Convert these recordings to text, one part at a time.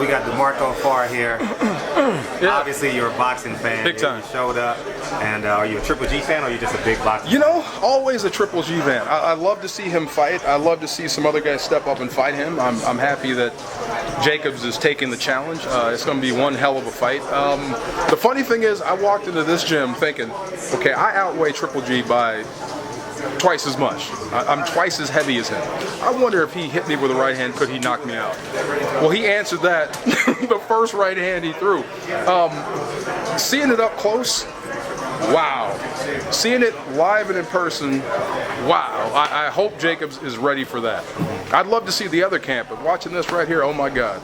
we got DeMarco Farr here. Yeah. Obviously, you're a boxing fan. Big time. You showed up. And are you a Triple G fan or are you just a big boxing You fan? know, always a Triple G fan. I love to see him fight. I love to see some other guys step up and fight him. I'm happy that Jacobs is taking the challenge. It's going to be one hell of a fight. The funny thing is, I walked into this gym thinking, okay, I outweigh Triple G by twice as much. I'm twice as heavy as him. I wonder if he hit me with a right hand, could he knock me out? Well, he answered that the first right hand he threw. Seeing it up close, wow. Seeing it live and in person, wow. I hope Jacobs is ready for that. I'd love to see the other camp, but watching this right here, oh my God.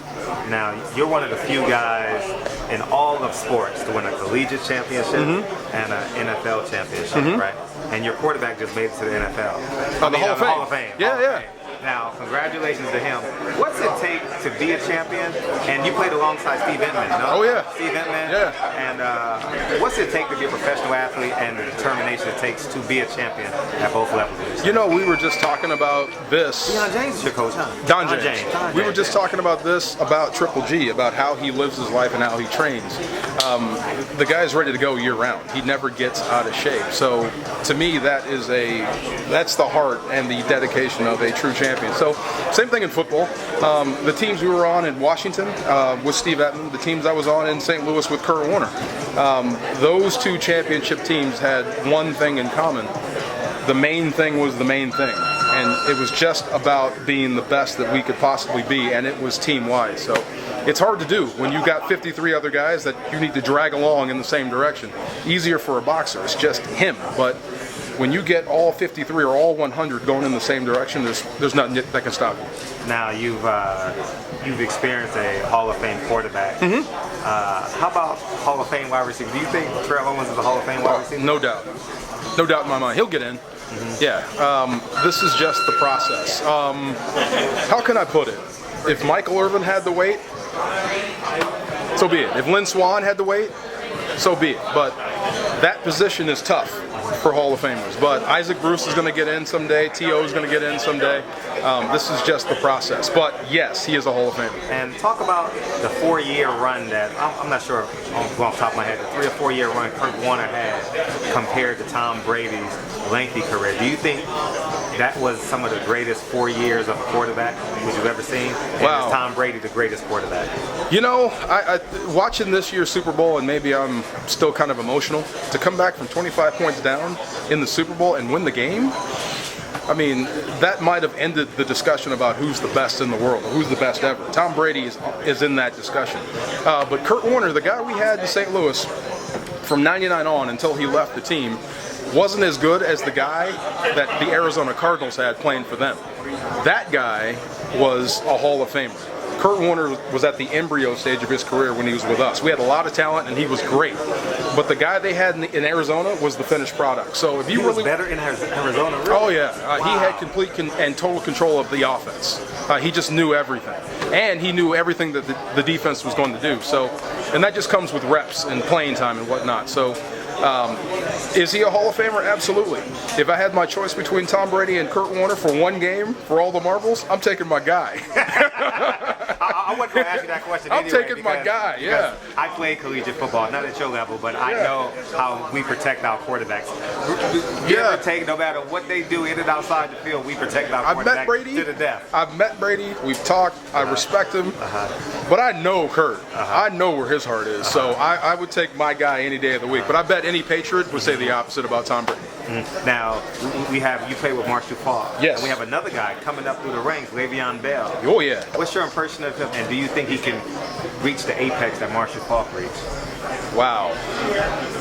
Now, you're one of the few guys in all of sports to win a collegiate championship and an NFL championship, right? And your quarterback just made it to the NFL. The Hall of Fame. Hall of Fame. Yeah, Hall of yeah. Fame. Now, congratulations to him. What's it take to be a champion? And you played alongside Steve Entman, no? Oh, yeah. Steve Entman. Yeah. And what's it take to be a professional athlete and the determination it takes to be a champion at both levels? You know, we were just talking about this. Don James is your coach, huh? Don James. We were just talking about this, about Triple G, about how he lives his life and how he trains. The guy's ready to go year round. He never gets out of shape. So to me, that's the heart and the dedication of a true champion. So same thing in football. The teams we were on in Washington with Steve Entman, the teams I was on in St. Louis with Kurt Warner, those two championship teams had one thing in common. The main thing was the main thing. And it was just about being the best that we could possibly be, and it was team-wide. So it's hard to do when you got 53 other guys that you need to drag along in the same direction. Easier for a boxer, it's just him. But when you get all 53 or all 100 going in the same direction, there's nothing that can stop you. Now you've experienced a Hall of Fame quarterback. How about Hall of Fame wide receiver? Do you think Terrell Owens is a Hall of Fame wide receiver? No doubt. No doubt in my mind. He'll get in. Yeah. This is just the process. How can I put it? If Michael Irvin had the weight, so be it. If Lynn Swann had the weight, so be it. But that position is tough for Hall of Famers. But Isaac Bruce is going to get in someday. T.O. is going to get in someday. This is just the process. But yes, he is a Hall of Famer. And talk about the 4-year run that, I'm not sure off the top of my head, the 3 or 4 year run Kurt Warner had compared to Tom Brady's lengthy career. Do you think that was some of the greatest 4 years of a quarterback which you've ever seen? And Wow. is Tom Brady the greatest quarterback? You know, I watching this year's Super Bowl, and maybe I'm still kind of emotional, to come back from 25 points down in the Super Bowl and win the game, I mean, that might have ended the discussion about who's the best in the world, or who's the best ever. Tom Brady is in that discussion. But Kurt Warner, the guy we had in St. Louis from 99 on until he left the team, wasn't as good as the guy that the Arizona Cardinals had playing for them. That guy was a Hall of Famer. Kurt Warner was at the embryo stage of his career when he was with us. We had a lot of talent, and he was great. But the guy they had in Arizona was the finished product. So if you was better in Arizona, really? Oh yeah, Wow. He had complete and total control of the offense. He just knew everything, and he knew everything that the defense was going to do. So, and that just comes with reps and playing time and whatnot. So. Is he a Hall of Famer? Absolutely. If I had my choice between Tom Brady and Kurt Warner for one game, for all the marbles, I'm taking my guy. I wasn't going to ask you that question I'm anyway. taking my guy, yeah. I played collegiate football, not at your level, but I know how we protect our quarterbacks. No matter what they do in and outside the field, we protect our quarterbacks I've met Brady to the death. I've met Brady. We've talked. I respect him. But I know Kurt. I know where his heart is. So I would take my guy any day of the week. But I bet any Patriot would say the opposite about Tom Brady. Now, you play with Marshall Faulk. Yes. And we have another guy coming up through the ranks, Le'Veon Bell. Oh, yeah. What's your impression of him, and do you think he can reach the apex that Marshall Faulk reached? Wow.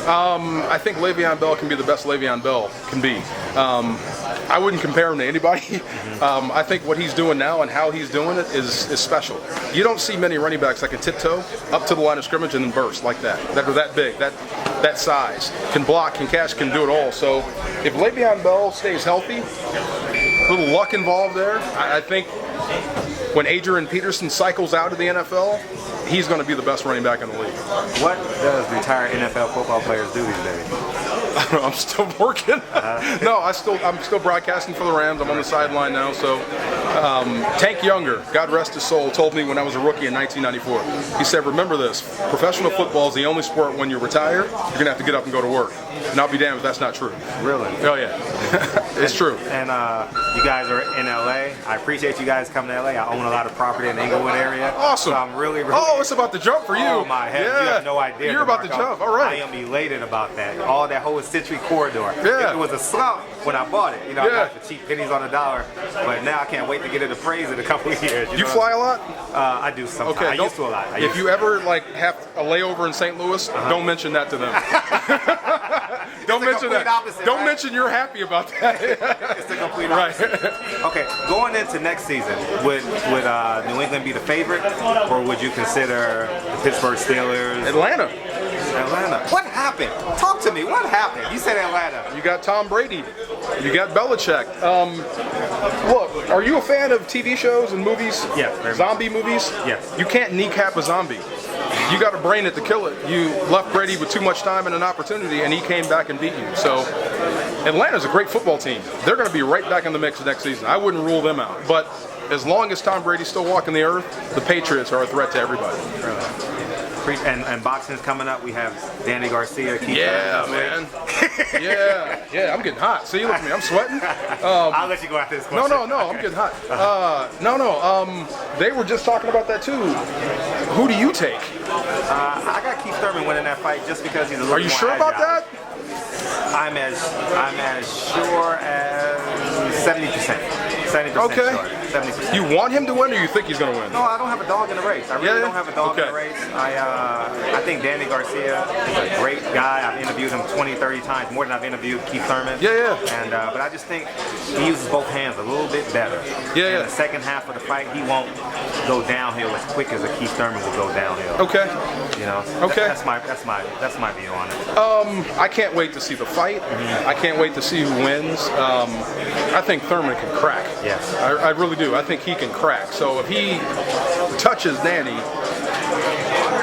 I think Le'Veon Bell can be the best Le'Veon Bell can be. I wouldn't compare him to anybody. I think what he's doing now and how he's doing it is special. You don't see many running backs that can tiptoe up to the line of scrimmage and then burst like that. That are that big, that size. Can block, can catch, can do it all. So if Le'Veon Bell stays healthy, a little luck involved there, I think when Adrian Peterson cycles out of the NFL, he's going to be the best running back in the league. What does retired NFL football players do these days? I'm still working. No, I'm still broadcasting for the Rams. I'm on the sideline now. So Tank Younger, God rest his soul, told me when I was a rookie in 1994. He said, "Remember this: professional football is the only sport when you retire, you're gonna have to get up and go to work." And I'll be damned if that's not true. Really? Oh yeah, it's true. And you guys are in LA. I appreciate you guys coming to LA. I own a lot of property in the Inglewood area. Awesome. So I'm really. Oh, it's about to jump for you. Oh my head! Yeah. You have no idea. You're about to jump. All right. I am elated about that. All that whole Century corridor. Yeah. It was a slump when I bought it. You know, I got the cheap pennies on the dollar. But now I can't wait to get it appraised in a couple of years. You fly a lot? I do sometimes. Okay. I used to a lot. If you ever have a layover in St. Louis, don't mention that to them. Don't mention that. Opposite, don't right? mention you're happy about that. It's the complete opposite. Okay, going into next season, would New England be the favorite, or would you consider the Pittsburgh Steelers? Atlanta. What happened? Talk to me. What happened? You said Atlanta. You got Tom Brady. You got Belichick. Look, are you a fan of TV shows and movies? Yes. Very Zombie much. movies? Yes. You can't kneecap a zombie. You got to brain it to kill it. You left Brady with too much time and an opportunity, and he came back and beat you. So Atlanta's a great football team. They're going to be right back in the mix next season. I wouldn't rule them out. But as long as Tom Brady's still walking the earth, the Patriots are a threat to everybody. And boxing's coming up. We have Danny Garcia. Yeah, man. yeah. I'm getting hot. See, look at me. I'm sweating. I'll let you go after this question. No. I'm getting hot. They were just talking about that too. Who do you take? I got Keith Thurman winning that fight just because he's a little Are you more sure about agile. that? I'm as sure as 70%. 70% Okay. sure. 70%. You want him to win, or you think he's going to win? No, I don't have a dog in the race. I really don't have a dog in Okay. the race. I think Danny Garcia is a great guy. I've interviewed him 20, 30 times, more than I've interviewed Keith Thurman. Yeah. And but I just think he uses both hands a little bit better. Yeah. In the second half of the fight, he won't go downhill as quick as a Keith Thurman will go downhill. Okay. You know. Okay. That's my view on it. I can't wait to see the fight. I can't wait to see who wins. I think Thurman can crack. Yes. I really do. I think he can crack. So if he touches Danny,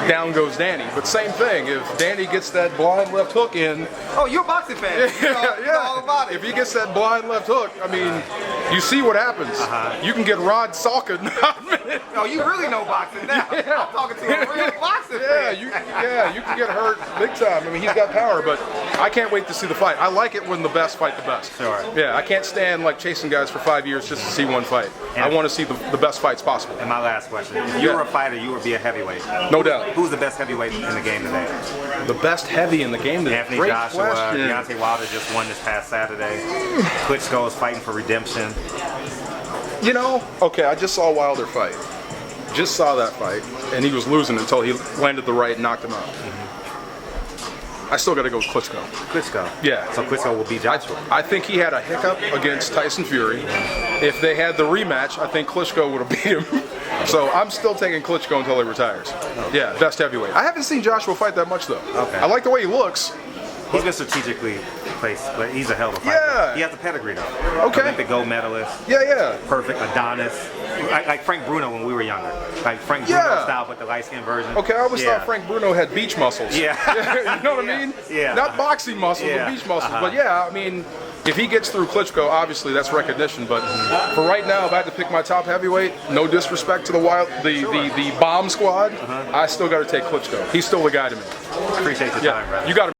down goes Danny. But same thing, if Danny gets that blind left hook in. Oh, you're a boxing fan. You know all about it. If he gets that blind left hook, I mean, you see what happens. You can get Rod Salka in a minute. No, you really know boxing now. Yeah. I'm talking to a real boxing fan. You can get hurt big time. I mean, he's got power, but I can't wait to see the fight. I like it when the best fight the best. Sure. Yeah, I can't stand like chasing guys for 5 years just to see one fight. And I want to see the best fights possible. And my last question. If you were a fighter, you would be a heavyweight. No doubt. Who's the best heavyweight in the game today? The best heavy in the game today. Anthony Great Joshua, question. Deontay Wilder just won this past Saturday. Klitschko is fighting for redemption. You know, okay, I just saw Wilder fight. Just saw that fight, and he was losing until he landed the right and knocked him out. I still got to go with Klitschko. Klitschko. Yeah. So Klitschko will beat Joshua. I think he had a hiccup against Tyson Fury. If they had the rematch, I think Klitschko would have beat him. So I'm still taking Klitschko until he retires. Yeah, best heavyweight. I haven't seen Joshua fight that much though. Okay. I like the way he looks. He's been strategically placed, but he's a hell of a fighter. Yeah. He has a pedigree though. Okay. Olympic gold medalist. Yeah. Perfect Adonis. Like Frank Bruno when we were younger. Like Frank Bruno style, but the light skin version. Okay, I always thought Frank Bruno had beach muscles. Yeah. You know what I mean? Yeah. Not boxing muscles, but beach muscles. But yeah, I mean, if he gets through Klitschko, obviously that's recognition. But for right now, if I had to pick my top heavyweight, no disrespect to the bomb squad, I still got to take Klitschko. He's still the guy to me. Appreciate your time, brother. You got to.